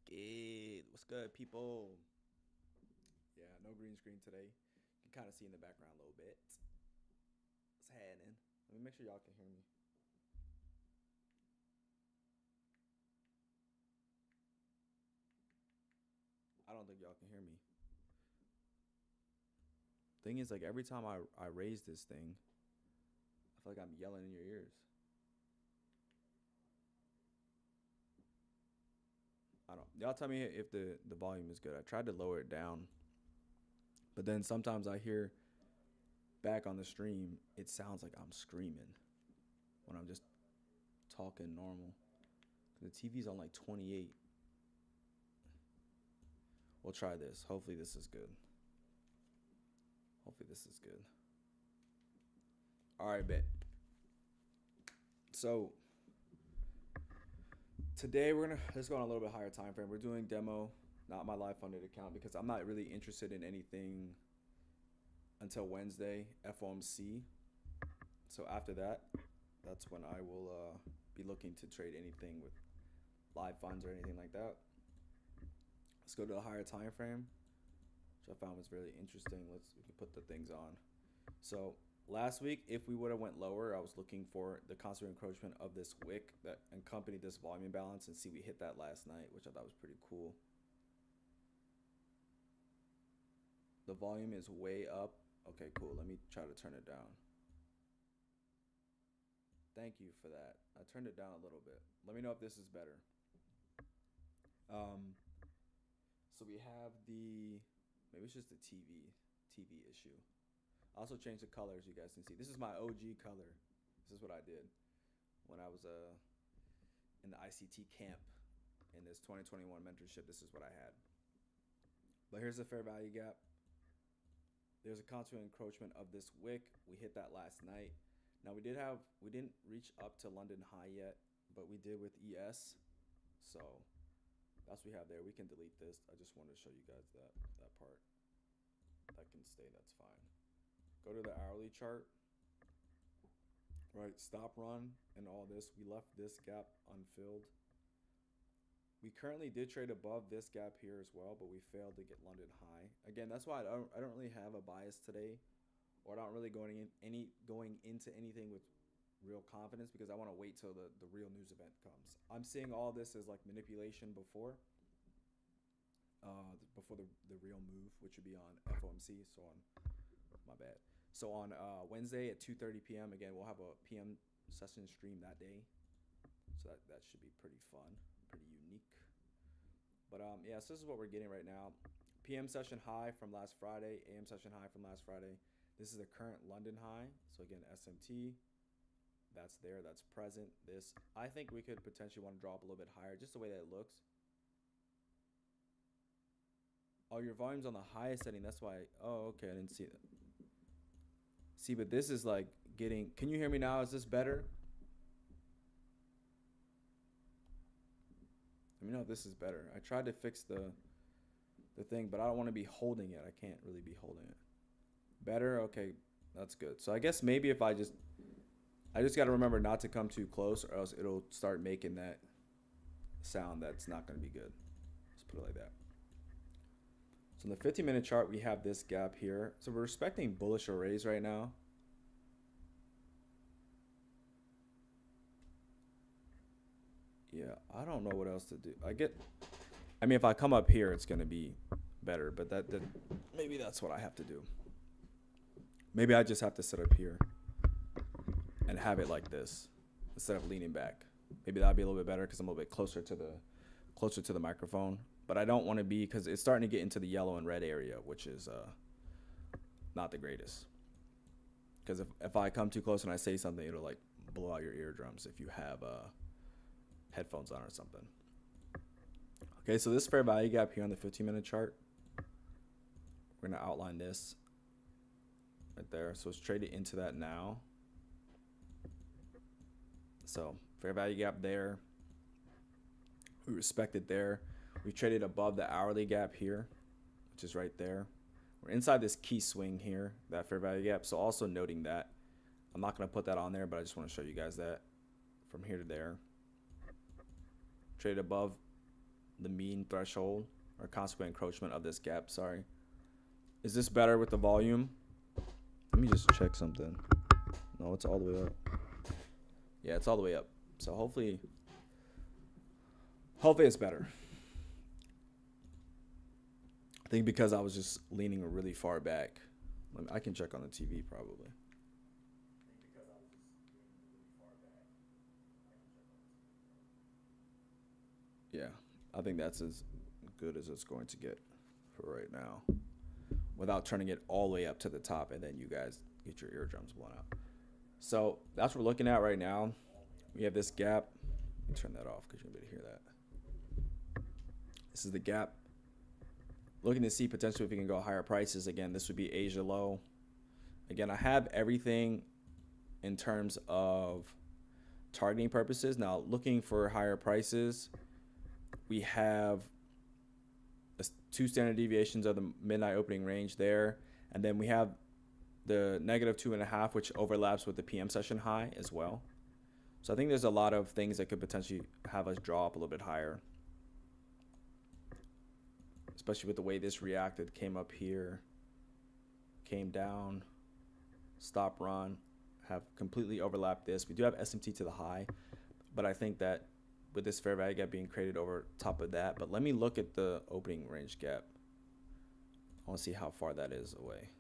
Good. What's good, people? Yeah, no green screen today. You can kind of see in the background a little bit. What's happening? Let me make sure y'all can hear me. I don't think y'all can hear me. Thing is, like every time I raise this thing, I feel like I'm yelling in your ears. I don't. Y'all tell me if the volume is good. I tried to lower it down, but then sometimes I hear back on the stream it sounds like I'm screaming when I'm just talking normal. The TV's on like 28. We'll try this. Hopefully this is good. Hopefully this is good. All right, bet. So today let's go on a little bit higher time frame. We're doing demo, not my live funded account because I'm not really interested in anything until Wednesday FOMC. So after that, that's when I will be looking to trade anything with live funds or anything like that. Let's go to the higher time frame, which I found was really interesting. We can put the things on. So last week, if we would have went lower, I was looking for the constant encroachment of this wick that accompanied this volume imbalance, and see we hit that last night, which I thought was pretty cool. The volume is way up. Okay, cool. Let me try to turn it down. Thank you for that. I turned it down a little bit. Let me know if this is better. Um, so we have maybe it's just the TV issue. I also changed the colors. You guys can see. This is my OG color. This is what I did when I was in the ICT camp in this 2021 mentorship. This is what I had. But here's the fair value gap. There's a constant encroachment of this wick. We hit that last night. Now we didn't reach up to London high yet, but we did with ES. So that's what we have there. We can delete this. I just wanted to show you guys that part. That can stay. That's fine. Go to the hourly chart. Right, stop run and all this. We left this gap unfilled. We currently did trade above this gap here as well, but we failed to get London high. Again, that's why I don't really have a bias today, or not really going into anything with real confidence, because I want to wait till the real news event comes. I'm seeing all this as like manipulation before the real move, which would be on FOMC. So on my bad. So on Wednesday at 2:30 p.m. again, we'll have a PM session stream that day. So that should be pretty fun, pretty unique. But yeah, so this is what we're getting right now. PM session high from last Friday, AM session high from last Friday. This is the current London high. So again, SMT, that's there, that's present. This, I think we could potentially want to drop a little bit higher, just the way that it looks. Oh, your volume's on the highest setting. That's why. Oh, okay, I didn't see that. See, but this is like getting. Can you hear me now? Is this better? Let me know if this is better. I tried to fix the thing, but I don't want to be holding it. I can't really be holding it. Better? Okay, that's good. So I guess maybe if I just got to remember not to come too close, or else it'll start making that sound that's not going to be good. Let's put it like that. So in the 15-minute chart, we have this gap here. So we're respecting bullish arrays right now. Yeah, I don't know what else to do. I mean, if I come up here, it's going to be better, but that maybe that's what I have to do. Maybe I just have to sit up here and have it like this instead of leaning back. Maybe that'd be a little bit better because I'm a little bit closer to the microphone. But I don't want to be, because it's starting to get into the yellow and red area, which is not the greatest. Because if I come too close and I say something, it'll like blow out your eardrums if you have headphones on or something. Okay, so this fair value gap here on the 15-minute chart, we're going to outline this right there. So it's traded into that now. So fair value gap there. We respect it there. We traded above the hourly gap here, which is right there. We're inside this key swing here, that fair value gap. So also noting that. I'm not going to put that on there, but I just want to show you guys that from here to there. Traded above the mean threshold or consequent encroachment of this gap. Sorry. Is this better with the volume? Let me just check something. No, it's all the way up. Yeah, it's all the way up. So hopefully it's better. I think because I was just leaning really far back. I can check on the TV probably. Yeah, I think that's as good as it's going to get for right now, without turning it all the way up to the top and then you guys get your eardrums blown out. So that's what we're looking at right now. We have this gap. Let me turn that off because you're going to hear that. This is the gap. Looking to see potentially if we can go higher prices. Again, this would be Asia low. Again, I have everything in terms of targeting purposes. Now, looking for higher prices, we have 2 standard deviations of the midnight opening range there. And then we have the -2.5, which overlaps with the PM session high as well. So I think there's a lot of things that could potentially have us draw up a little bit higher, especially with the way this reacted. Came up here, came down, stop run, have completely overlapped this. We do have SMT to the high, but I think that with this fair value gap being created over top of that. But let me look at the opening range gap. I want to see how far that is away.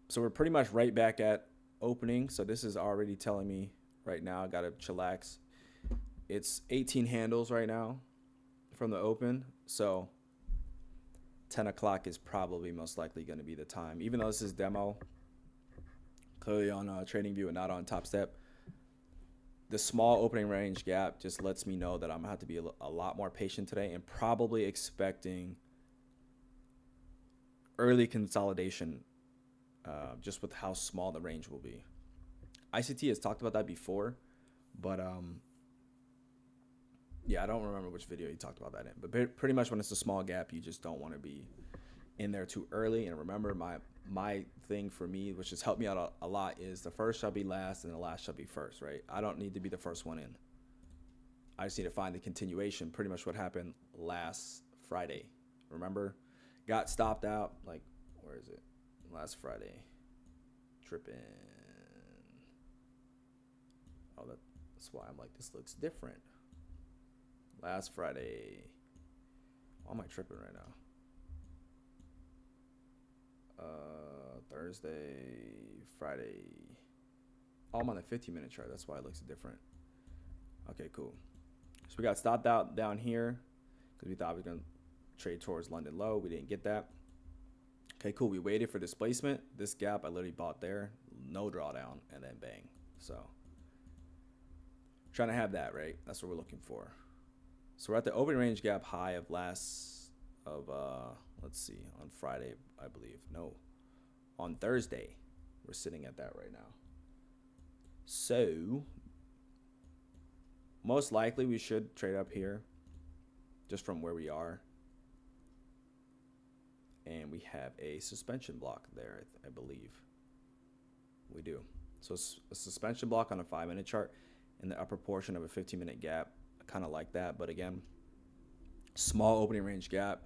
So we're pretty much right back at opening. So this is already telling me right now I got to chillax. It's 18 handles right now from the open. So 10 o'clock is probably most likely going to be the time. Even though this is demo, clearly on TradingView and not on Top Step, the small opening range gap just lets me know that I'm going to have to be a lot more patient today and probably expecting early consolidation just with how small the range will be. ICT has talked about that before, but yeah, I don't remember which video he talked about that in. But pretty much when it's a small gap, you just don't want to be in there too early. And remember, my thing for me, which has helped me out a lot, is the first shall be last and the last shall be first, right? I don't need to be the first one in. I just need to find the continuation, pretty much what happened last Friday. Remember? Got stopped out, like, where is it? Last Friday. Tripping. Oh, that's why I'm like, this looks different. Last Friday. Why am I tripping right now? Thursday, Friday. Oh, I'm on the 15-minute chart. That's why it looks different. Okay, cool. So we got stopped out down here because we thought we were going to trade towards London low. We didn't get that. Okay, cool. We waited for displacement. This gap I literally bought there. No drawdown, and then bang. So trying to have that, right? That's what we're looking for. So we're at the open range gap high of let's see, on Friday, I believe. No, on Thursday. We're sitting at that right now. So most likely we should trade up here just from where we are. And we have a suspension block there, I believe. We do. So a suspension block on a 5-minute chart in the upper portion of a 15-minute gap. I kind of like that. But again, small opening range gap.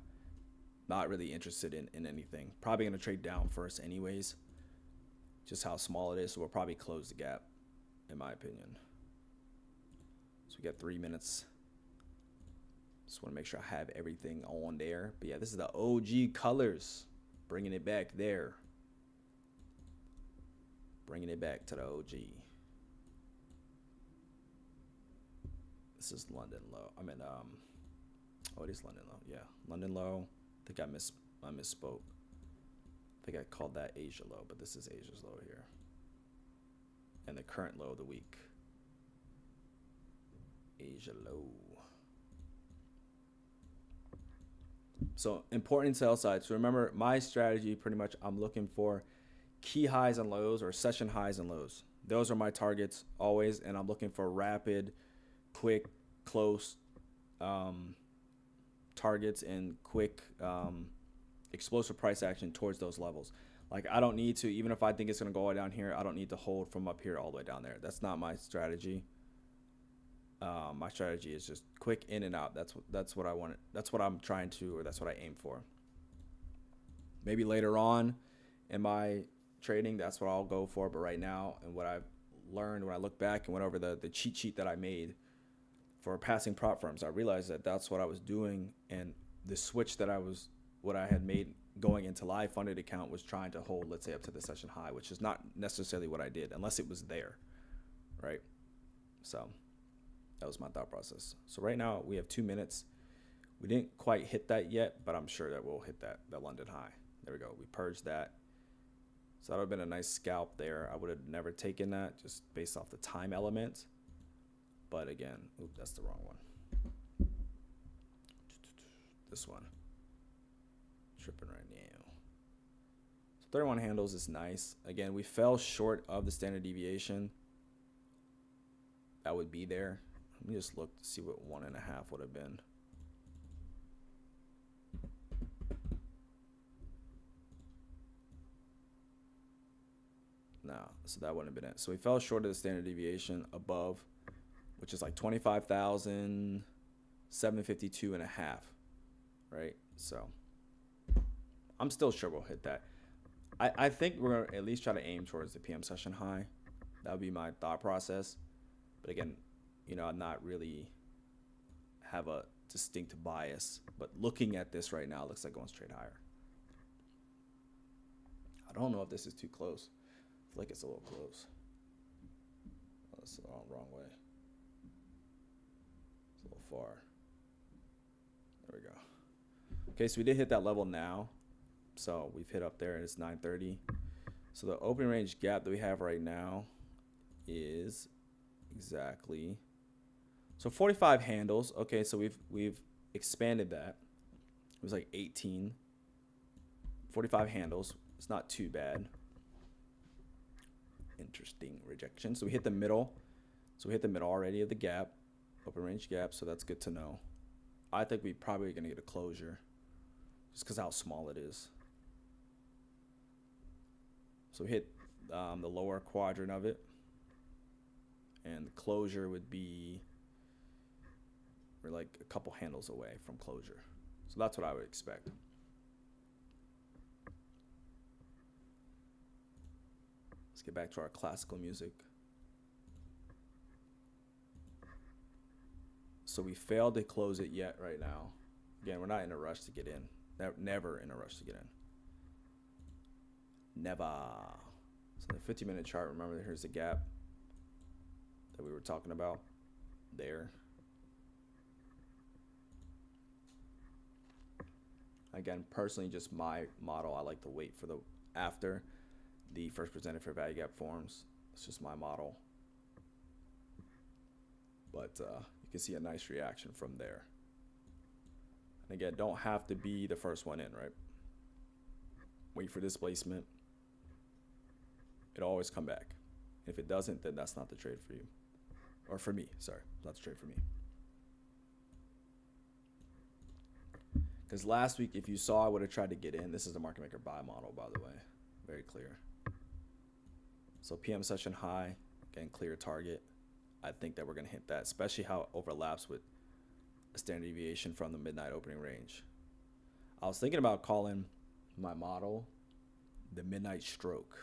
Not really interested in anything. Probably going to trade down first anyways. Just how small it is. So we'll probably close the gap, in my opinion. So we got 3 minutes. Just want to make sure I have everything on there. But yeah, this is the OG colors. Bringing it back there. Bringing it back to the OG. This is London low. I mean, oh, it is London low. Yeah, London low. I think I misspoke. I think I called that Asia low, but this is Asia's low here. And the current low of the week. Asia low. So important sell side. So remember, my strategy, pretty much I'm looking for key highs and lows or session highs and lows. Those are my targets always, and I'm looking for rapid, quick, close targets and quick explosive price action towards those levels. Like I don't need to, even if I think it's gonna go down here, I don't need to hold from up here all the way down there. That's not my strategy. My strategy is just quick in and out. That's what I want. That's what I'm trying to, or that's what I aim for. Maybe later on in my trading, that's what I'll go for. But right now, and what I've learned when I look back and went over the cheat sheet that I made for passing prop firms, I realized that that's what I was doing, and the switch that what I had made going into live funded account was trying to hold, let's say, up to the session high, which is not necessarily what I did unless it was there, right? So that was my thought process. So right now we have 2 minutes. We didn't quite hit that yet, but I'm sure that we'll hit that London high. There we go. We purged that. So that would have been a nice scalp there. I would have never taken that just based off the time element. But again, that's the wrong one. This one. Tripping right now. So 31 handles is nice. Again, we fell short of the standard deviation. That would be there. Let me just look to see what 1.5 would have been. No, so that wouldn't have been it. So we fell short of the standard deviation above, which is like 25,752.5, right? So I'm still sure we'll hit that. I think we're gonna at least try to aim towards the PM session high. That would be my thought process. But again, you know, I'm not really have a distinct bias, but looking at this right now, it looks like going straight higher. I don't know if this is too close. I feel like it's a little close. Oh, that's the wrong way. It's a little far. There we go. Okay, so we did hit that level now. So we've hit up there and it's 930. So the open range gap that we have right now is exactly, so 45 handles. Okay, so we've expanded that. It was like 18. 45 handles. It's not too bad. Interesting rejection. So we hit the middle. So we hit the middle already of the gap, open range gap. So that's good to know. I think we probably are gonna get a closure, just because how small it is. So we hit the lower quadrant of it, and the closure would be, we're like a couple handles away from closure. So that's what I would expect. Let's get back to our classical music. So we failed to close it yet right now. Again, we're not in a rush to get in. Never in a rush to get in. Never. So the 50-minute chart, remember, here's the gap that we were talking about there. Again, personally, just my model, I like to wait for the after the first presented fair value gap forms. It's just my model. But you can see a nice reaction from there. And again, don't have to be the first one in, right? Wait for displacement. It'll always come back. If it doesn't, then that's not the trade for you. Or for me, sorry, not the trade for me. Because last week, if you saw, I would have tried to get in. This is the market maker buy model, by the way. Very clear. So PM session high, again, clear target. I think that we're going to hit that, especially how it overlaps with a standard deviation from the midnight opening range. I was thinking about calling my model the midnight stroke.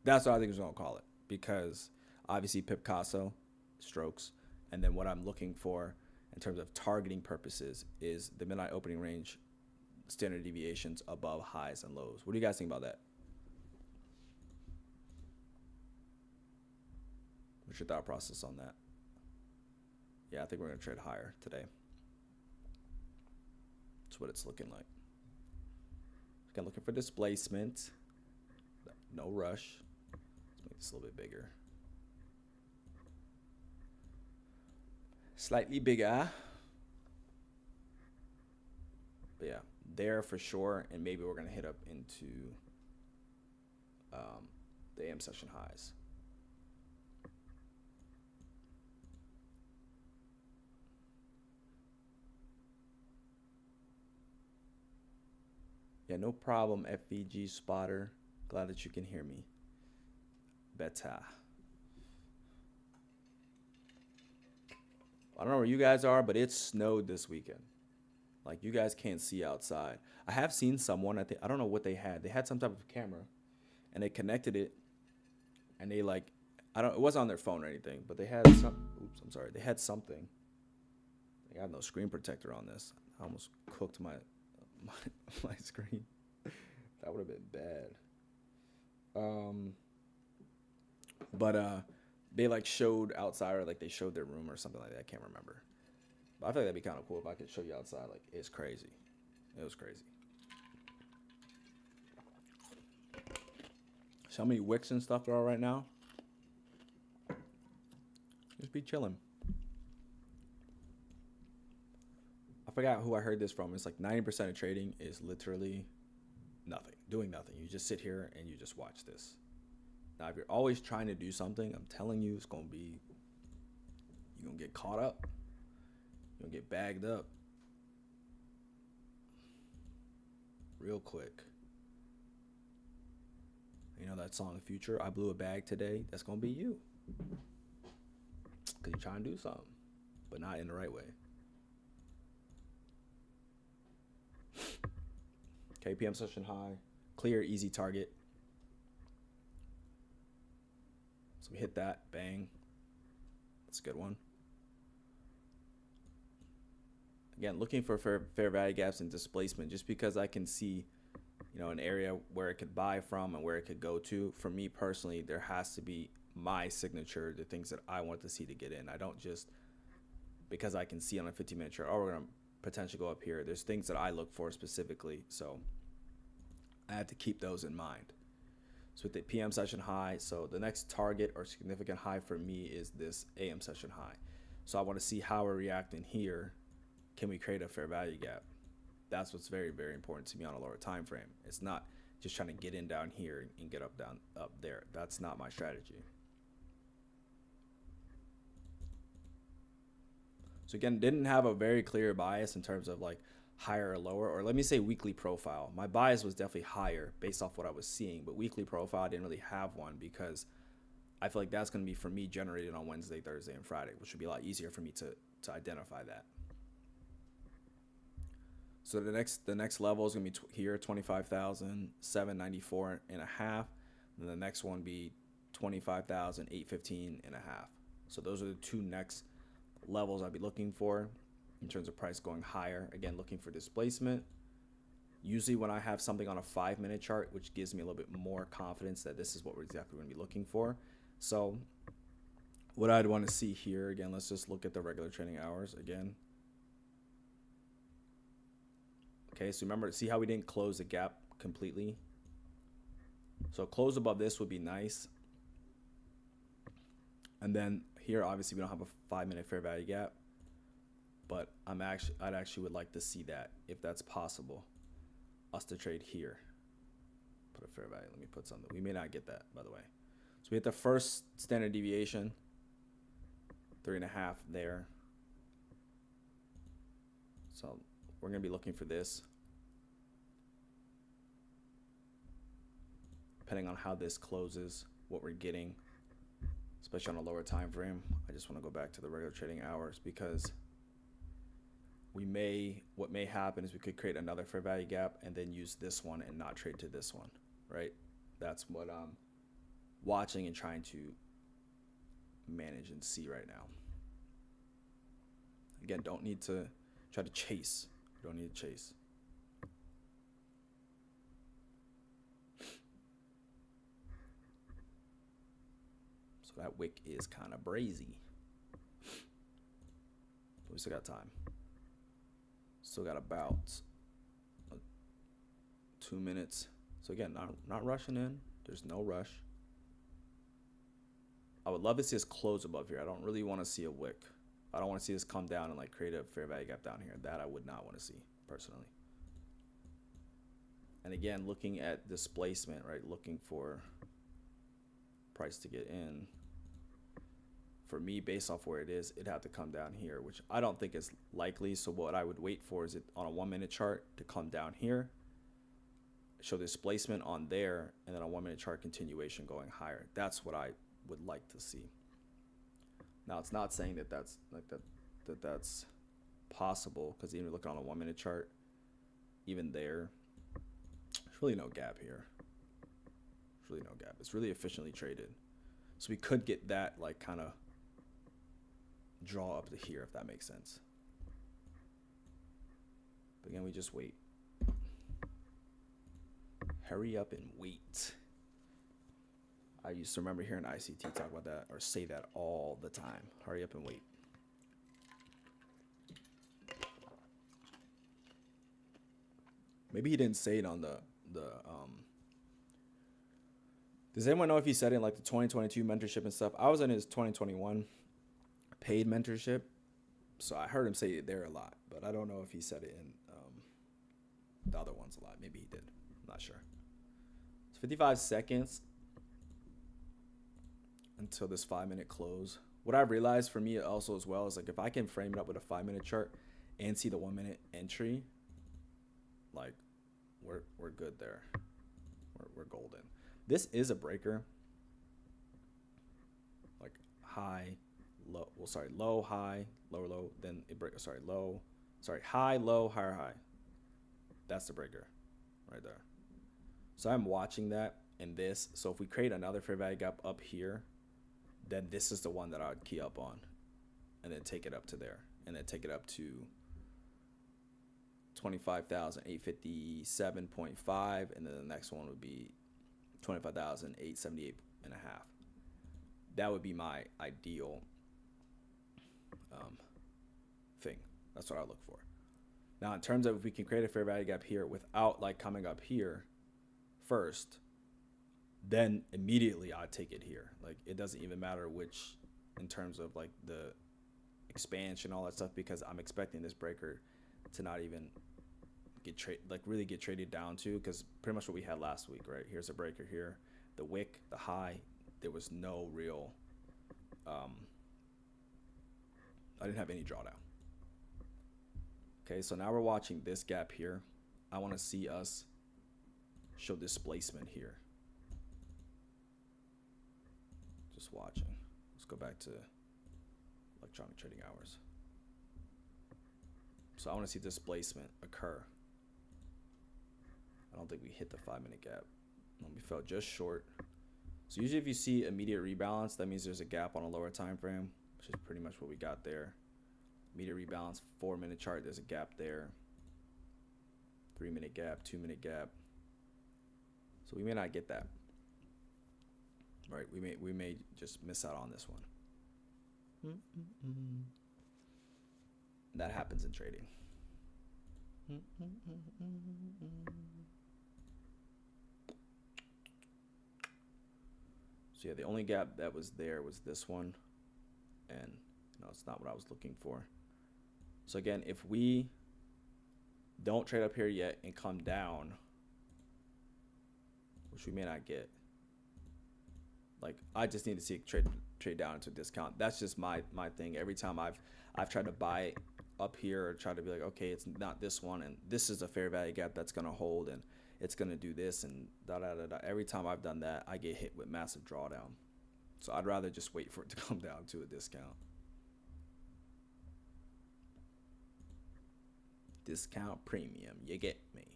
That's what I think we're going to call it, because obviously Picasso strokes, and then what I'm looking for in terms of targeting purposes is the midnight opening range standard deviations above highs and lows. What do you guys think about that? What's your thought process on that? Yeah, I think we're going to trade higher today. That's what it's looking like. Again, looking for displacement. No rush. Let's make this a little bit bigger. Slightly bigger. But yeah, there for sure. And maybe we're going to hit up into the AM session highs. Yeah, no problem, FVG spotter. Glad that you can hear me. Beta. I don't know where you guys are, but it snowed this weekend. Like, you guys can't see outside. I have seen someone, I don't know what they had. They had some type of camera, and they connected it, and they like, it wasn't on their phone or anything, but they had they had something. They got no screen protector on this. I almost cooked my screen. That would have been bad. But they like showed outside, or like they showed their room or something like that. I can't remember. But I feel like that'd be kind of cool if I could show you outside. Like, it's crazy. It was crazy. So how many wicks and stuff there are right now? Just be chilling. I forgot who I heard this from. It's like 90% of trading is literally nothing, doing nothing. You just sit here and you just watch this. Now, if you're always trying to do something, I'm telling you, it's going to be, you're going to get caught up. You're going to get bagged up real quick. You know that song, Future, I blew a bag today? That's going to be you. Because you're trying to do something, but not in the right way. Okay, PM session high. Clear, easy target. So we hit that, bang. That's a good one. Again, looking for fair value gaps and displacement, just because I can see, you know, an area where it could buy from and where it could go to. For me personally, there has to be my signature, the things that I want to see to get in. I don't just, because I can see on a 15-minute chart, oh, we're going to potentially go up here. There's things that I look for specifically, so I have to keep those in mind. So with the PM session high, so the next target or significant high for me is this AM session high. So I want to see how we're reacting here. Can we create a fair value gap? That's what's very, very important to me on a lower time frame. It's not just trying to get in down here and get up there. That's not my strategy. So again, didn't have a very clear bias in terms of like higher or lower, or let me say weekly profile. My bias was definitely higher based off what I was seeing, but weekly profile I didn't really have one because I feel like that's going to be for me generated on Wednesday, Thursday, and Friday, which would be a lot easier for me to identify that. So the next level is going to be here, 25,794 and a half. And the next one be 25,815 and a half. So those are the two next levels I'd be looking for in terms of price going higher. Again, looking for displacement. Usually when I have something on a 5-minute chart, which gives me a little bit more confidence that this is what we're exactly going to be looking for. So what I'd want to see here, again, let's just look at the regular trading hours again. Okay, so remember, see how we didn't close the gap completely? So close above this would be nice. And then here, obviously, we don't have a 5-minute fair value gap, but I'd actually would like to see that, if that's possible, us to trade here. Put a fair value. Let me put something. We may not get that, by the way. So we hit the first standard deviation, 3.5 there. So we're going to be looking for this. Depending on how this closes, what we're getting, especially on a lower time frame. I just want to go back to the regular trading hours because what may happen is we could create another fair value gap and then use this one and not trade to this one, right? That's what I'm watching and trying to manage and see right now. Again, don't need to try to chase. Don't need to chase. So that wick is kind of brazy. But we still got time. Still got about 2 minutes. So again, not rushing in. There's no rush. I would love to see us close above here. I don't really want to see a wick. I don't want to see this come down and like create a fair value gap down here. That I would not want to see personally. And again, looking at displacement, right? Looking for price to get in. For me, based off where it is, it'd have to come down here, which I don't think is likely. So what I would wait for is it on a 1-minute chart to come down here. show displacement on there, and then a 1 minute chart continuation going higher. That's what I would like to see. Now, it's not saying that that's like that's possible, because even looking on a 1 minute chart, even there, there's really no gap here. There's really no gap. It's really efficiently traded. So we could get that like kind of draw up to here, if that makes sense. But again, we just wait. Hurry up and wait. I used to remember hearing ICT talk about that, or say that all the time. Hurry up and wait. Maybe he didn't say it on the does anyone know if he said it in like the 2022 mentorship and stuff? I was in his 2021 paid mentorship, so I heard him say it there a lot, but I don't know if he said it in the other ones a lot. Maybe he did. I'm not sure. It's 55 seconds until this 5 minute close. What I've realized for me also as well is like if I can frame it up with a 5 minute chart and see the 1 minute entry, like we're good there. We're golden. This is a breaker. Like high, low. Well, sorry, low, high, lower, low. Then it break. Sorry, low. Sorry, high, low, higher, high. That's the breaker, right there. So I'm watching that and this. So if we create another fair value gap up here, then this is the one that I would key up on, and then take it up to there, and then take it up to 25,857.5, and then the next one would be 25,878.5. That would be my ideal thing. That's what I look for. Now, in terms of if we can create a fair value gap here without like coming up here first, then immediately I'd take it here. Like it doesn't even matter which, in terms of like the expansion, all that stuff, because I'm expecting this breaker to not even really get traded down to, because pretty much what we had last week, right? Here's a breaker here, the wick, the high, there was no real I didn't have any drawdown. Okay, so now we're watching this gap here. I want to see us show displacement here. Just watching. Let's go back to electronic trading hours. So I want to see displacement occur. I don't think we hit the 5 minute gap. We fell just short. So usually if you see immediate rebalance, that means there's a gap on a lower time frame, which is pretty much what we got there. Immediate rebalance, 4 minute chart, there's a gap there. 3 minute gap, 2 minute gap. So we may not get that. Right, we may just miss out on this one. That happens in trading. So yeah, the only gap that was there was this one, and no, it's not what I was looking for. So again, if we don't trade up here yet and come down, which we may not get, like I just need to see trade down into a discount. That's just my thing. Every time I've tried to buy up here or try to be like, okay, it's not this one, and this is a fair value gap that's gonna hold, and it's gonna do this, and da da da da. Every time I've done that, I get hit with massive drawdown. So I'd rather just wait for it to come down to a discount. Discount premium, you get me.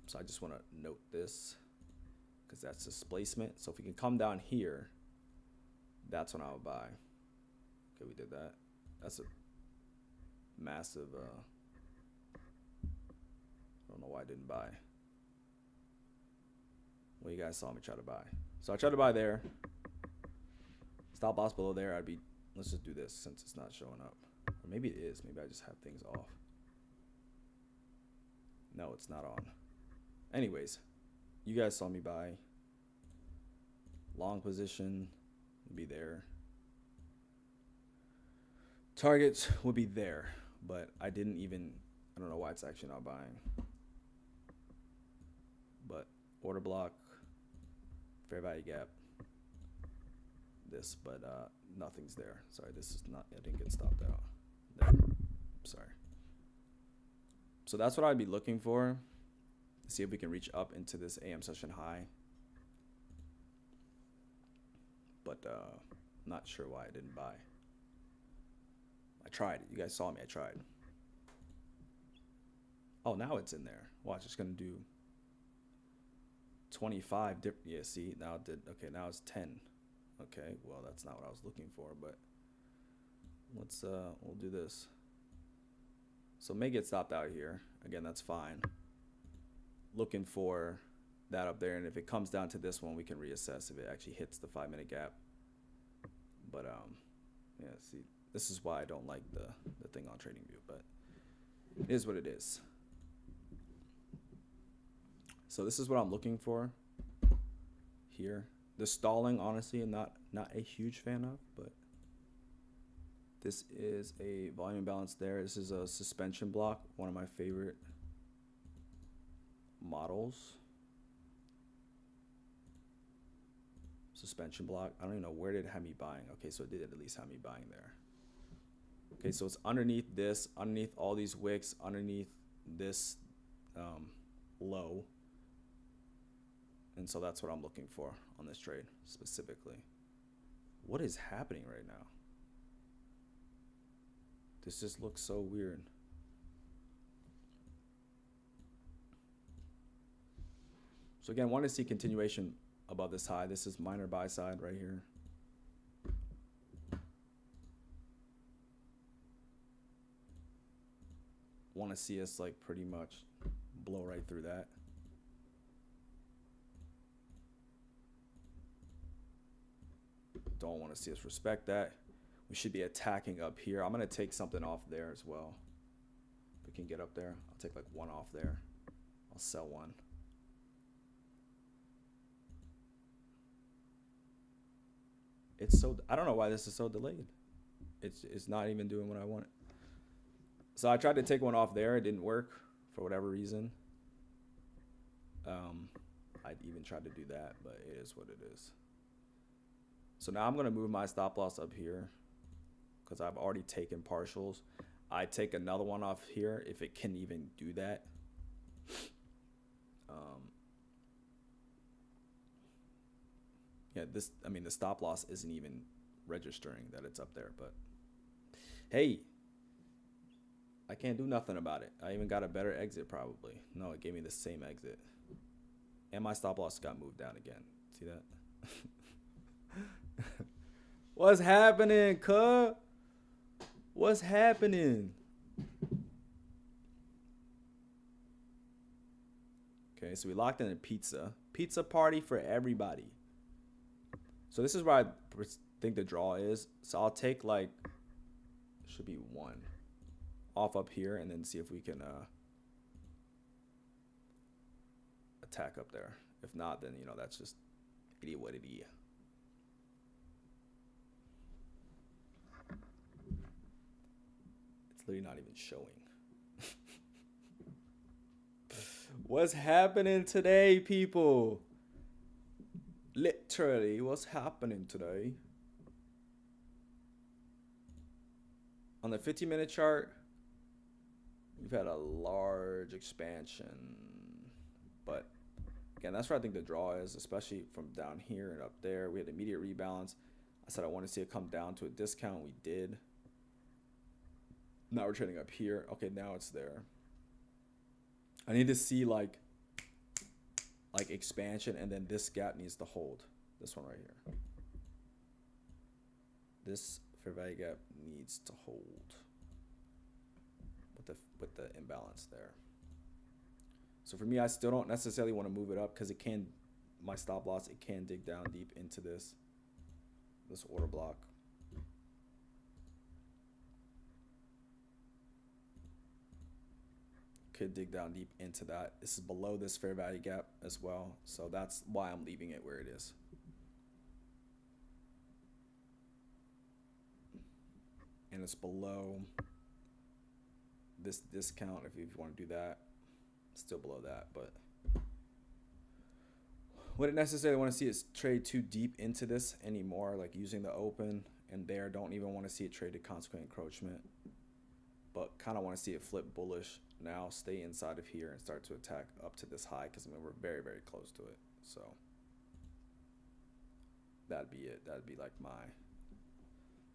So I just want to note this, because that's displacement. So if we can come down here, that's when I would buy. Okay, we did that. That's a massive, I don't know why I didn't buy. Well, you guys saw me try to buy. So I tried to buy there. Stop loss below there, let's just do this since it's not showing up. Or maybe it is, maybe I just have things off. No, it's not on. Anyways, you guys saw me buy. Long position would be there. Targets would be there, but I don't know why it's actually not buying. But order block, fair value gap, this, but nothing's there. Sorry, this is not, I didn't get stopped out. There, sorry. So that's what I'd be looking for. See if we can reach up into this AM session high. But not sure why I didn't buy. I tried it. You guys saw me. I tried. Oh, now it's in there. Watch, it's going to do 25 dip. Yeah, see, now it did. Okay, now it's 10. Okay, well, that's not what I was looking for, but let's, we'll do this. So may get stopped out here. Again, that's fine. Looking for that up there, and if it comes down to this one, we can reassess if it actually hits the 5-minute gap. But, yeah, see, this is why I don't like the thing on TradingView, but it is what it is. So this is what I'm looking for here. The stalling, honestly, I'm not a huge fan of, but this is a volume balance there. This is a suspension block, one of my favorite models. Suspension block. I don't even know where did it have me buying. Okay, so it did at least have me buying there. Okay, so it's underneath this, underneath all these wicks, underneath this low. And so that's what I'm looking for on this trade specifically. What is happening right now? This just looks so weird. So again, want to see continuation above this high. This is minor buy side right here. Want to see us like pretty much blow right through that. Don't want to see us respect that. We should be attacking up here. I'm going to take something off there as well. If we can get up there, I'll take like one off there. I'll sell one. It's so, I don't know why this is so delayed. It's not even doing what I want. So I tried to take one off there. It didn't work for whatever reason. I even tried to do that, but it is what it is. So now I'm going to move my stop loss up here because I've already taken partials. I take another one off here if it can even do that. Yeah, this, I mean, the stop loss isn't even registering that it's up there, but hey, I can't do nothing about it. I even got a better exit probably. No, it gave me the same exit. And my stop loss got moved down again. See that? What's happening, cuz? What's happening? Okay, so we locked in a pizza. Pizza party for everybody. So this is where I think the draw is. So I'll take like, should be one off up here and then see if we can attack up there. If not, then, you know, that's just idiot what it is. It's literally not even showing. What's happening today, people? Literally, what's happening today? On the 15-minute chart, we've had a large expansion. But again, that's where I think the draw is, especially from down here and up there. We had immediate rebalance. I said I want to see it come down to a discount. We did. Now we're trading up here. Okay, now it's there. I need to see like expansion, and then this gap needs to hold. This one right here. This fair value gap needs to hold with the imbalance there. So for me, I still don't necessarily want to move it up because it can, my stop loss, it can dig down deep into this order block. Could dig down deep into that. This is below this fair value gap as well. So that's why I'm leaving it where it is. And it's below this discount if you want to do that. Still below that, but wouldn't necessarily want to see it trade too deep into this anymore, like using the open and there. Don't even want to see it trade to consequent encroachment. but kind of want to see it flip bullish now, stay inside of here and start to attack up to this high, because I mean we're very, very close to it. So that'd be it. That'd be like my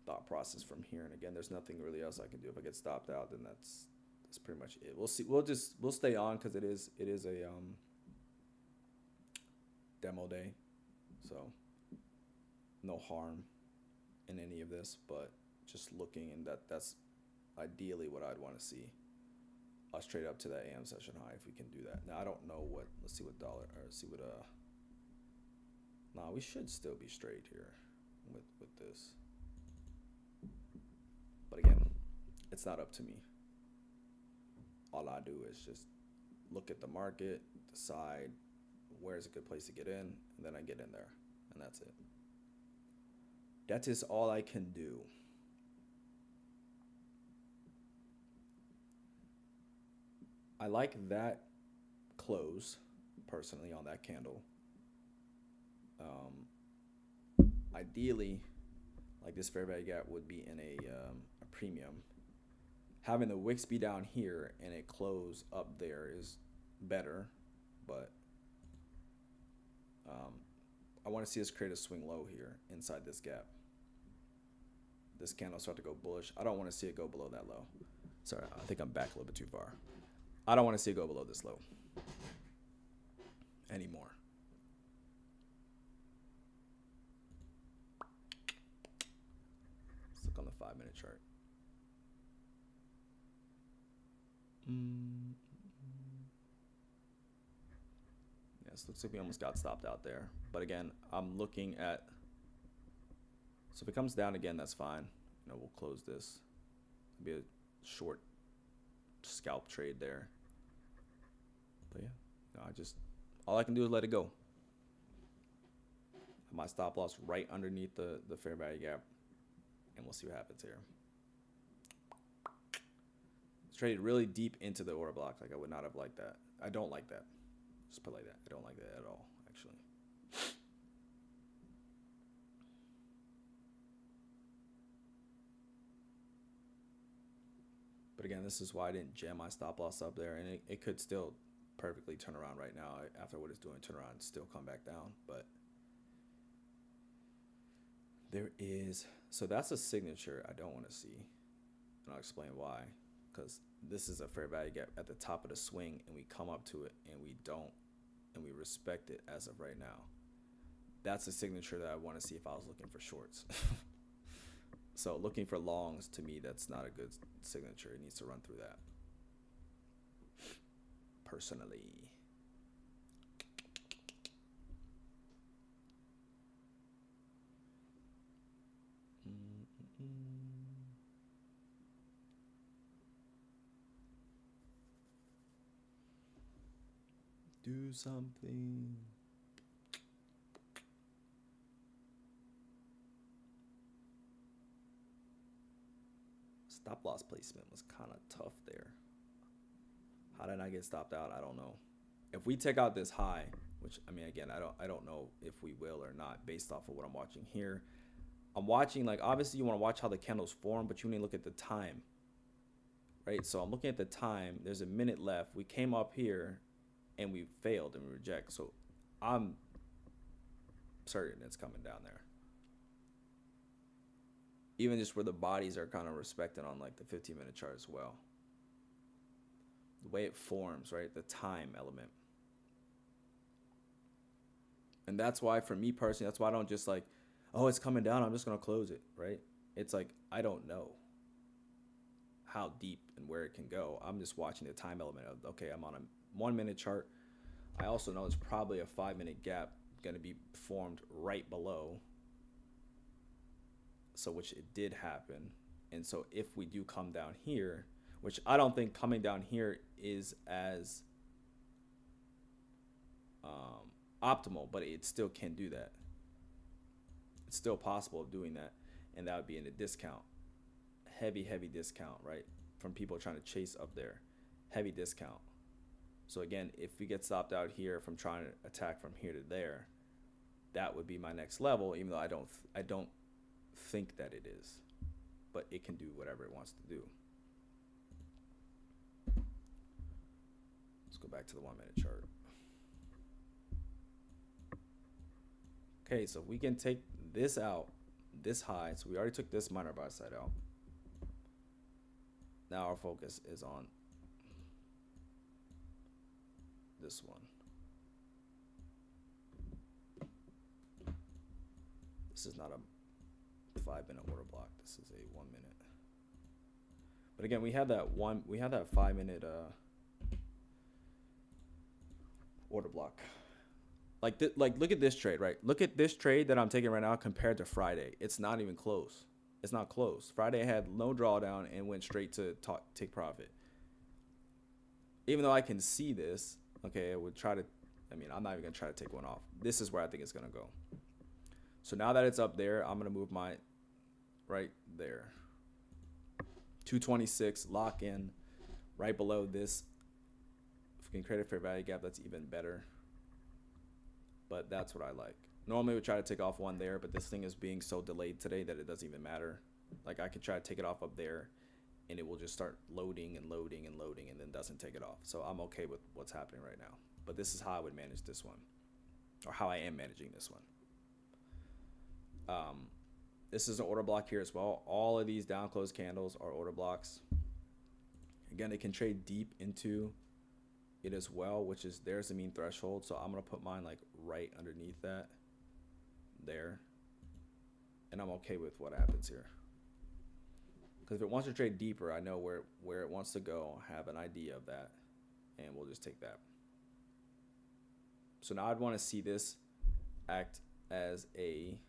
thought process from here. And again, there's nothing really else I can do. If I get stopped out, then that's pretty much it. We'll see. We'll stay on, because it is a demo day, so no harm in any of this, but just looking, and that's ideally what I'd want to see us trade up to that AM session high, if we can do that. Now I don't know what, let's see what dollar, or see what nah, we should still be straight here with this, but again, it's not up to me. All I do is just look at the market, decide where's a good place to get in, and then I get in there, and that's it. That is all I can do. I like that close, personally, on that candle. Ideally, like this fair value gap would be in a premium. Having the wicks be down here and it close up there is better, but I want to see us create a swing low here inside this gap. This candle start to go bullish. I don't want to see it go below that low. Sorry, I think I'm back a little bit too far. I don't want to see it go below this low anymore. Let's look on the 5-minute chart. Yes, looks like we almost got stopped out there. But again, I'm looking at, so if it comes down again, that's fine. You know, we'll close this. It'll be a short scalp trade there. But yeah, no, all I can do is let it go. My stop loss right underneath the fair value gap, and we'll see what happens here. It's traded really deep into the order block. Like, I would not have liked that. I don't like that. Just put it like that. I don't like that at all, actually. But again, this is why I didn't jam my stop loss up there, and it could still perfectly turn around right now after what it's doing, turn around and still come back down. But there is, so that's a signature I don't want to see, and I'll explain why. Because this is a fair value gap at the top of the swing, and we come up to it and we don't, and we respect it as of right now. That's a signature that I want to see if I was looking for shorts. So looking for longs, to me, that's not a good signature. It needs to run through that. Personally. Do something. Stop loss placement was kind of tough there. How did I get stopped out? I don't know. If we take out this high, which, I mean, again, I don't know if we will or not based off of what I'm watching here. I'm watching, like, obviously you want to watch how the candles form, but you need to look at the time, right? So I'm looking at the time. There's a minute left. We came up here and we failed and we reject. So I'm certain it's coming down there. Even just where the bodies are kind of respected on like the 15-minute chart as well. The way it forms, right? The time element. And that's why, for me personally, that's why I don't just like, oh, it's coming down, I'm just going to close it, right? It's like, I don't know how deep and where it can go. I'm just watching the time element of, okay, I'm on a 1-minute chart. I also know it's probably a 5-minute gap going to be formed right below. So which it did happen. And so if we do come down here, which I don't think coming down here is as optimal, but it still can do that. It's still possible of doing that. And that would be in a discount. Heavy discount, right? From people trying to chase up there. Heavy discount. So again, if we get stopped out here from trying to attack from here to there, that would be my next level, even though I don't think that it is, but it can do whatever it wants to do. Let's go back to the 1 minute chart. Okay, so if we can take this out, this high, so we already took this minor buy side out. Now our focus is on this one. This is not a 5 minute order block. This is a 1 minute. But again, we have that 5 minute order block. Like look at this trade, right? Look at this trade that I'm taking right now compared to Friday. It's not even close. It's not close. Friday I had no drawdown and went straight to take profit. Even though I can see this, okay, I'm not even gonna try to take one off. This is where I think it's gonna go. So now that it's up there, I'm gonna move my right there. 226, lock in right below this. If we can create a fair value gap, that's even better. But that's what I like. Normally we try to take off one there, but this thing is being so delayed today that it doesn't even matter. Like I could try to take it off up there and it will just start loading and loading and loading and then doesn't take it off. So I'm okay with what's happening right now. But this is how I would manage this one, or how I am managing this one. This is an order block here as well. All of these down close candles are order blocks. Again, it can trade deep into it as well, which is there's the mean threshold. So I'm gonna put mine like right underneath that there, and I'm okay with what happens here, because if it wants to trade deeper, I know where it wants to go, have an idea of that, and we'll just take that. So now I'd want to see this act as a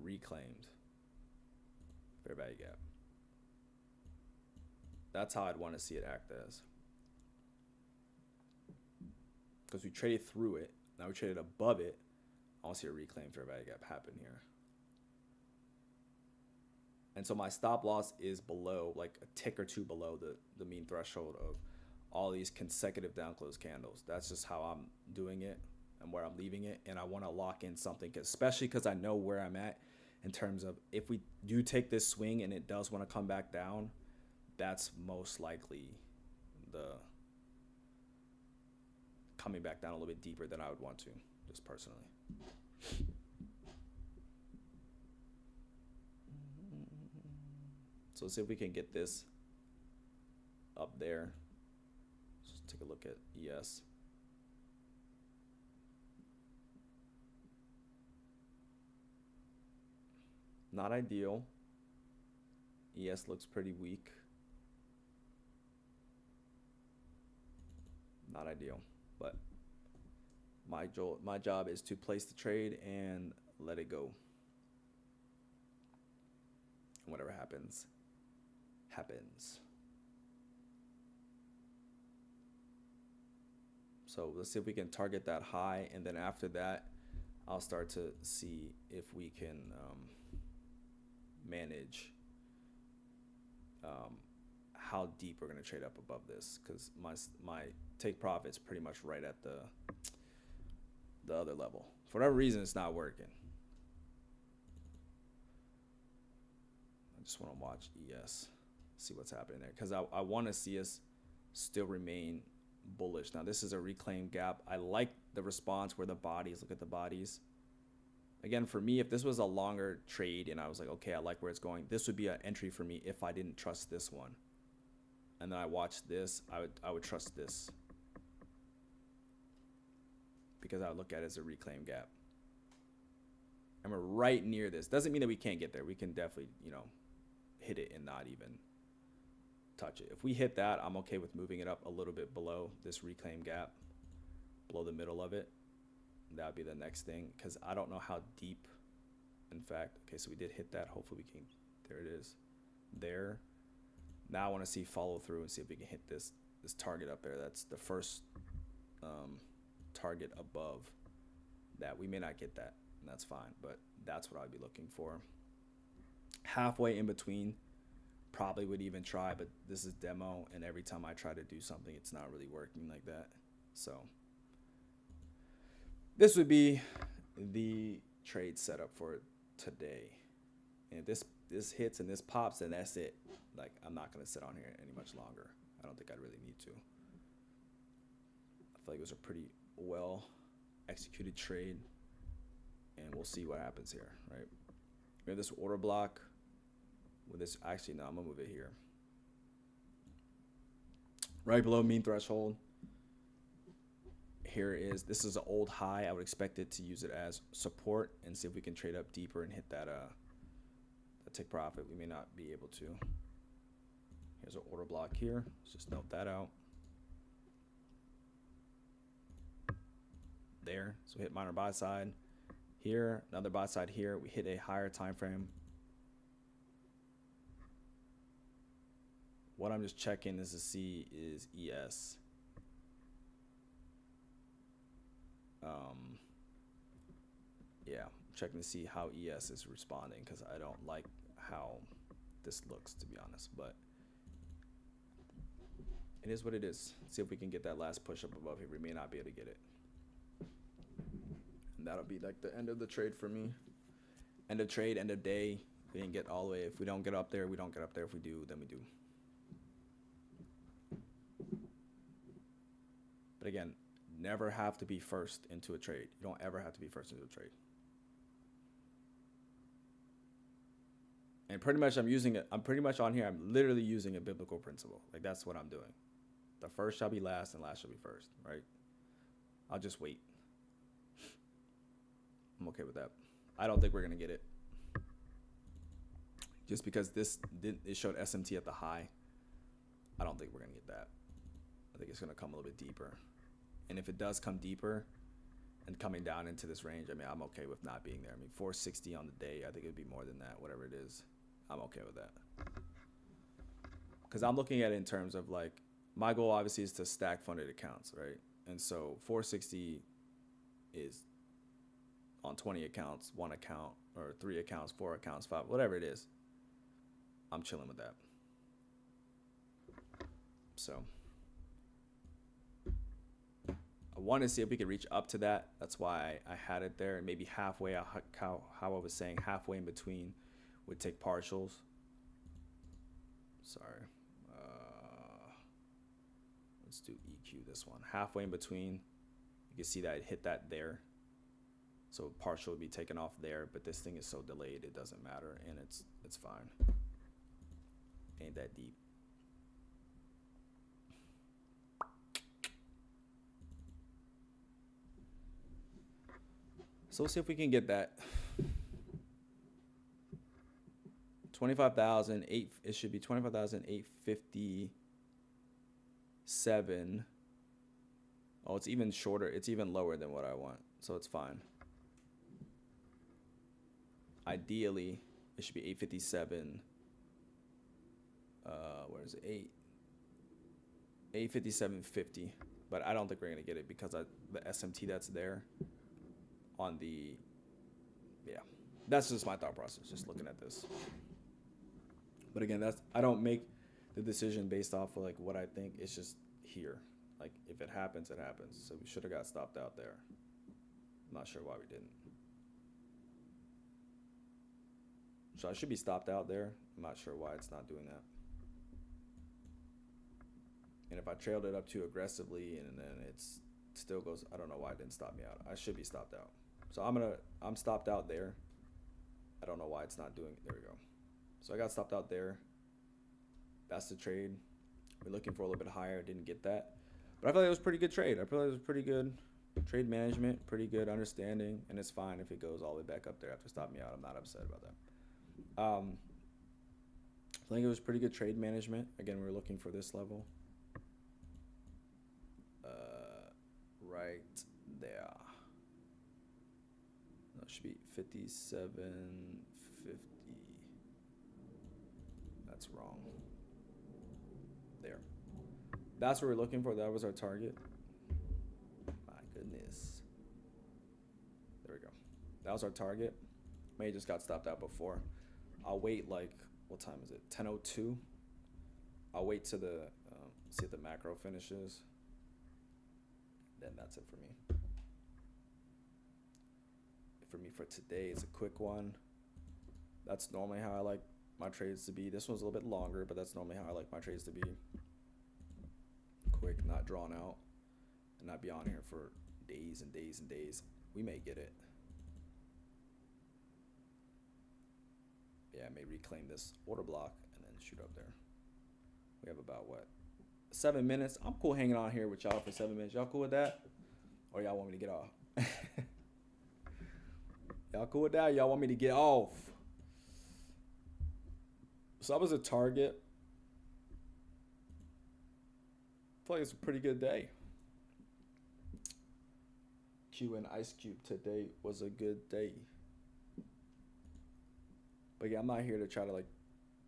reclaimed fair value gap. That's how I'd want to see it act as. Because we traded through it, now we traded above it. I want to see a reclaimed fair value gap happen here. And so my stop loss is below, like a tick or two below the mean threshold of all these consecutive down close candles. That's just how I'm doing it and where I'm leaving it. And I want to lock in something, especially because I know where I'm at in terms of if we do take this swing and it does want to come back down, that's most likely the coming back down a little bit deeper than I would want to, just personally. So let's see if we can get this up there. Just take a look at ES. Not ideal. ES looks pretty weak. Not ideal, but my job is to place the trade and let it go. Whatever happens, happens. So let's see if we can target that high, and then after that, I'll start to see if we can manage how deep we're going to trade up above this, because my take profit's pretty much right at the other level. For whatever reason, it's not working. I just want to watch ES, see what's happening there, because I want to see us still remain bullish. Now this is a reclaimed gap. I like the response where the bodies, look at the bodies. Again, for me, if this was a longer trade and I was like, okay, I like where it's going, this would be an entry for me if I didn't trust this one. And then I watched this, I would trust this, because I would look at it as a reclaimed gap. And we're right near this. Doesn't mean that we can't get there. We can definitely, hit it and not even touch it. If we hit that, I'm okay with moving it up a little bit below this reclaimed gap, below the middle of it. That would be the next thing, because I don't know how deep. In fact, okay, so we did hit that. Hopefully we can, there it is, there. Now I want to see follow through and see if we can hit this target up there. That's the first target above that. We may not get that, and that's fine, but that's what I'd be looking for. Halfway in between, probably would even try, but this is demo, and every time I try to do something, it's not really working like that. So this would be the trade setup for today. And if this hits and this pops, then that's it. Like, I'm not going to sit on here any much longer. I don't think I'd really need to. feel like it was a pretty well executed trade, and we'll see what happens here, right? We have this order block with this. Actually, no, I'm gonna move it here, right below mean threshold. Here is, this is an old high. I would expect it to use it as support and see if we can trade up deeper and hit that take profit. We may not be able to. Here's an order block here. Let's just note that out. There, so we hit minor buy side here, another buy side here. We hit a higher time frame. What I'm just checking is to see is ES. Yeah, checking to see how ES is responding, because I don't like how this looks, to be honest, but it is what it is. Let's see if we can get that last push up above here. We may not be able to get it. And that'll be like the end of the trade for me. End of trade, end of day. We didn't get all the way. If we don't get up there, we don't get up there. If we do, then we do. But again, never have to be first into a trade. You don't ever have to be first into a trade. And pretty much I'm pretty much on here. I'm literally using a biblical principle. Like, that's what I'm doing. The first shall be last and last shall be first, right? I'll just wait. I'm okay with that. I don't think we're going to get it. Just because it showed SMT at the high. I don't think we're going to get that. I think it's going to come a little bit deeper. And if it does come deeper and coming down into this range, I mean, I'm okay with not being there. I mean, 460 on the day, I think it would be more than that, whatever it is. I'm okay with that. Because I'm looking at it in terms of, like, my goal obviously is to stack funded accounts, right? And so 460 is on 20 accounts, 1 account, or 3 accounts, 4 accounts, 5, whatever it is. I'm chilling with that. So I want to see if we could reach up to that. That's why I had it there. And maybe halfway, how I was saying, halfway in between would take partials. Sorry. Let's do EQ this one. Halfway in between, you can see that it hit that there. So partial would be taken off there, but this thing is so delayed it doesn't matter, and it's fine. Ain't that deep. So let's see if we can get that. 25,000, it should be 25,857. Oh, it's even shorter. It's even lower than what I want, so it's fine. Ideally, it should be 857. Where is it? 857.50. But I don't think we're gonna get it because the SMT that's there on the, yeah, that's just my thought process. Just looking at this. But again, I don't make the decision based off of like what I think. It's just here. Like, if it happens, it happens. So we should have got stopped out there. I'm not sure why we didn't. So I should be stopped out there. I'm not sure why it's not doing that. And if I trailed it up too aggressively and then it still goes, I don't know why it didn't stop me out. I should be stopped out. So I'm stopped out there. I don't know why it's not doing it. There we go. So I got stopped out there. That's the trade. We're looking for a little bit higher. Didn't get that. But I feel like it was a pretty good trade. I feel like it was pretty good trade management, pretty good understanding, and it's fine if it goes all the way back up there after stopping me out. I'm not upset about that. I think it was pretty good trade management. Again, we were looking for this level. Right there. No, it should be 57.50. That's wrong. There. That's what we're looking for. That was our target. My goodness. There we go. That was our target. May just got stopped out before. I'll wait, like, what time is it? 10:02. I'll wait to the see if the macro finishes. Then that's it for me. For me for today, it's a quick one. That's normally how I like my trades to be. This one's a little bit longer, but that's normally how I like my trades to be. Quick, not drawn out. and not be on here for days and days and days. We may get it. Yeah, I may reclaim this order block and then shoot up there. We have about, what, 7 minutes? I'm cool hanging on here with y'all for 7 minutes. Y'all cool with that? Or y'all want me to get off? Y'all cool with that? Y'all want me to get off? So I was a target. I feel like it's a pretty good day. Q and Ice Cube today was a good day. But yeah, I'm not here to try to like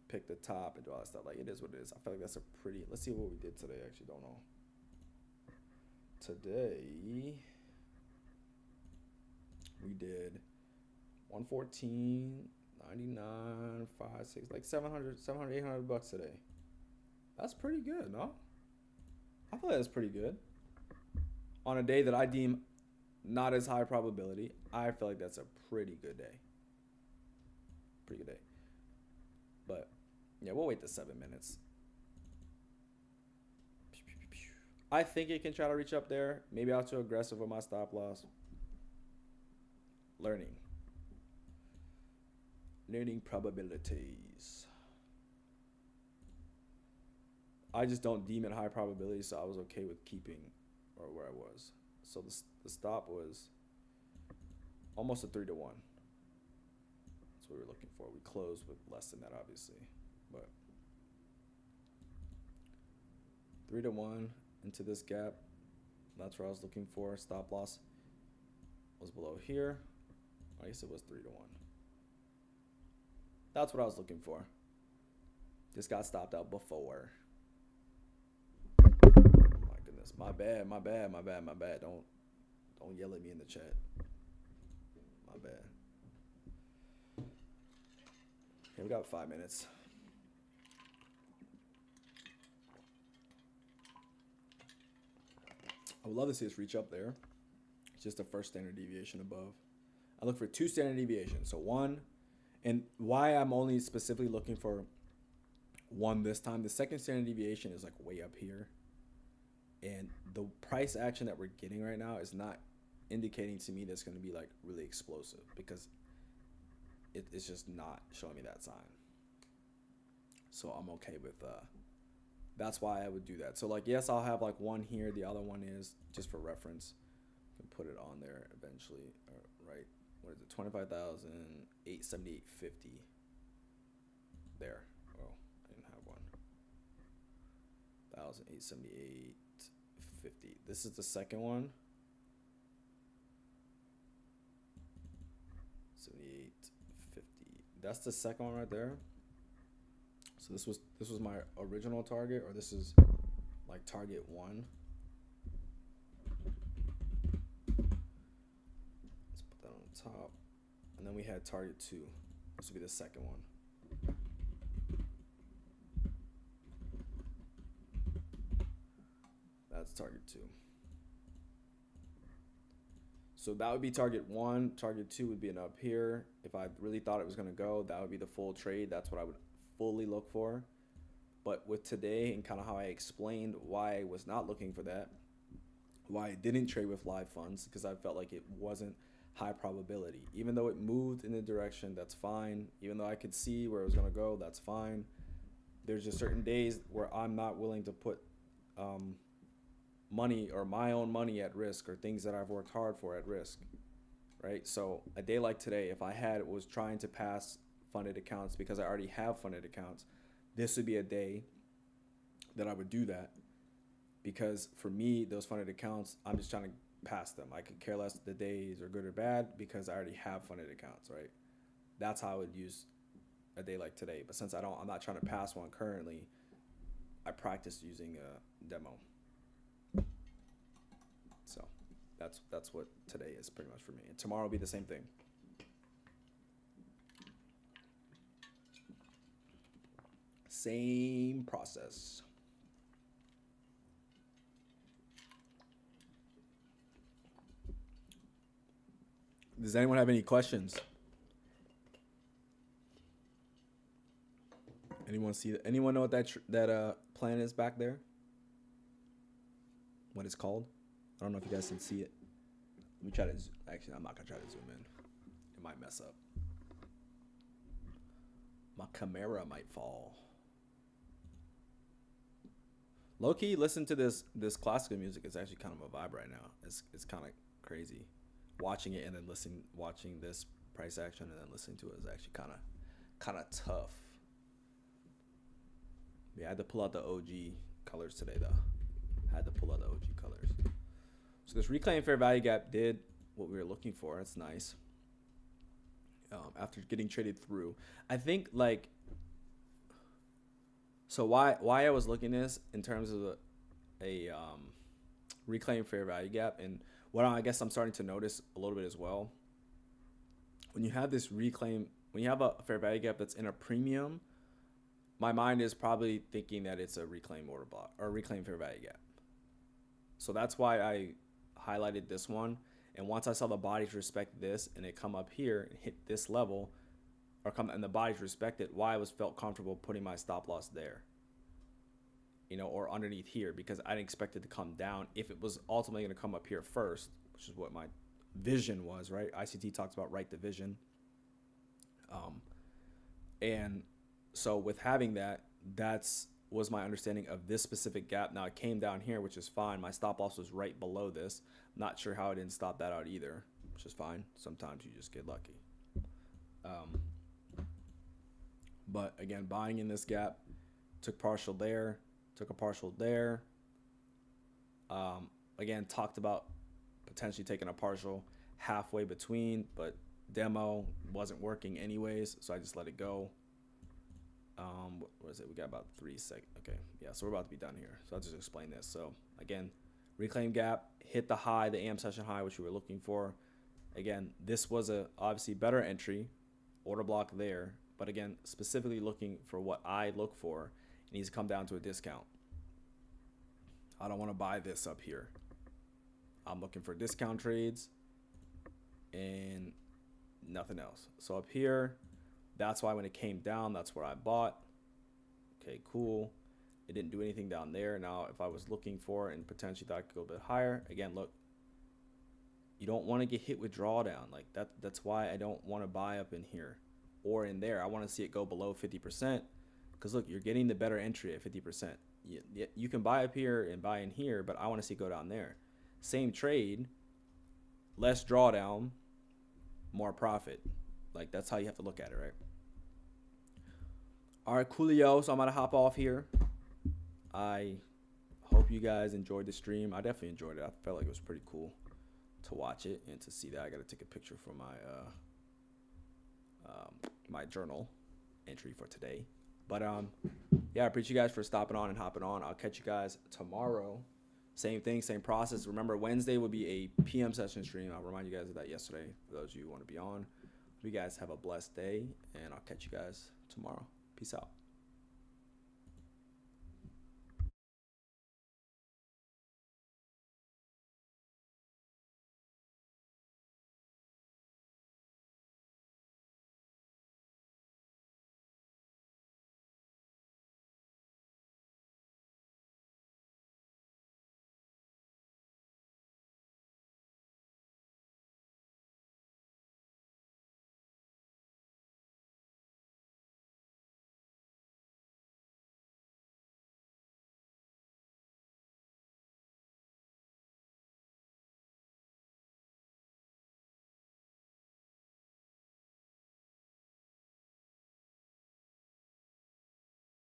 pick the top and do all that stuff. Like, it is what it is. I feel like that's a pretty, let's see what we did today. I actually don't know. Today we did 114, 99, 5, 6, like 700, 800 bucks today. That's pretty good, no? I feel like that's pretty good. On a day that I deem not as high probability, I feel like that's a pretty good day. Pretty good day. But yeah, we'll wait the 7 minutes. I think it can try to reach up there. Maybe I was too aggressive with my stop loss. Learning probabilities. I just don't deem it high probability, so I was okay with keeping or where I was. So the stop was almost a 3-1. That's what we were looking for. We closed with less than that, obviously, but 3-1 into this gap. That's what I was looking for. Stop loss was below here. I guess it was 3-1. That's what I was looking for. This got stopped out before. Oh my goodness. My bad. Don't yell at me in the chat. My bad. Okay, we got 5 minutes. I would love to see us reach up there. It's just the first standard deviation above. I look for 2 standard deviations. So 1, and why I'm only specifically looking for 1 this time. The second standard deviation is like way up here. And the price action that we're getting right now is not indicating to me that's going to be like really explosive, because it's just not showing me that sign. So I'm okay with that's why I would do that. So like, yes, I'll have like 1 here. The other one is just for reference. I can put it on there eventually. Right. What is it? 25,878.50. There. Oh, I didn't have 1,878.50. This is the second one. 78.50. That's the second one right there. So this was my original target, or this is like target 1. Let's put that on top. And then we had target 2. This would be the second one. That's target 2. So that would be target 1. Target 2 would be an up here. If I really thought it was going to go, that would be the full trade. That's what I would fully look for. But with today and kind of how I explained why I was not looking for that, why I didn't trade with live funds, because I felt like it wasn't high probability. Even though it moved in the direction, that's fine. Even though I could see where it was going to go, that's fine. There's just certain days where I'm not willing to put money or my own money at risk, or things that I've worked hard for at risk, right? So a day like today, if I was trying to pass funded accounts because I already have funded accounts, this would be a day that I would do that, because for me, those funded accounts, I'm just trying to pass them. I could care less if the days are good or bad, because I already have funded accounts, right? That's how I would use a day like today. But since I'm not trying to pass one currently, I practiced using a demo. So that's what today is pretty much for me. And tomorrow will be the same thing. Same process. Does anyone have any questions? Anyone know what that plan is back there? What it's called? I don't know if you guys can see it. Let me try to, actually, I'm not gonna try to zoom in. It might mess up. My camera might fall. Low key, listen to this classical music. It's actually kind of a vibe right now. It's kind of crazy. Watching it and then watching this price action and then listening to it is actually kind of tough. Yeah, I had to pull out the OG colors today though. So this reclaimed fair value gap did what we were looking for. That's nice. After getting traded through, I think like. So why I was looking at this in terms of a reclaimed fair value gap, and what I guess I'm starting to notice a little bit as well. When you have this when you have a fair value gap that's in a premium, my mind is probably thinking that it's a reclaimed order block or a reclaimed fair value gap. So that's why I highlighted this one. And once I saw the bodies respect this and it come up here and hit this level, and the bodies respect it, why I felt comfortable putting my stop loss there, or underneath here, because I didn't expect it to come down. If it was ultimately going to come up here first, which is what my vision was, right? ICT talks about right division. And so with having that was my understanding of this specific gap. Now it came down here, which is fine. My stop loss was right below this. Not sure how I didn't stop that out either, which is fine. Sometimes you just get lucky. But again, buying in this gap, took partial there, took a partial there. Again, talked about potentially taking a partial halfway between, but demo wasn't working anyways, so I just let it go. What is it? We got about 3 seconds. Okay, yeah, so we're about to be done here. So I'll just explain this. So again, reclaim gap, hit the high, the AM session high, which we were looking for. Again, this was a obviously better entry, order block there. But again, specifically looking for what I look for, it needs to come down to a discount. I don't want to buy this up here. I'm looking for discount trades and nothing else. So up here, that's why when it came down, that's where I bought. Okay, cool. It didn't do anything down there. Now, if I was looking for and potentially thought I could go a bit higher, again, look, you don't want to get hit with drawdown. Like that's why I don't want to buy up in here or in there. I want to see it go below 50%, because look, you're getting the better entry at 50%. You can buy up here and buy in here, but I want to see it go down there. Same trade, less drawdown, more profit. Like that's how you have to look at it, right? All right, coolio. So I'm gonna hop off here. I hope you guys enjoyed the stream. I definitely enjoyed it. I felt like it was pretty cool to watch it and to see that. I got to take a picture for my my journal entry for today. But yeah, I appreciate you guys for stopping on and hopping on. I'll catch you guys tomorrow. Same thing, same process. Remember, Wednesday will be a PM session stream. I'll remind you guys of that yesterday for those of you who want to be on. You guys have a blessed day, and I'll catch you guys tomorrow. Peace out.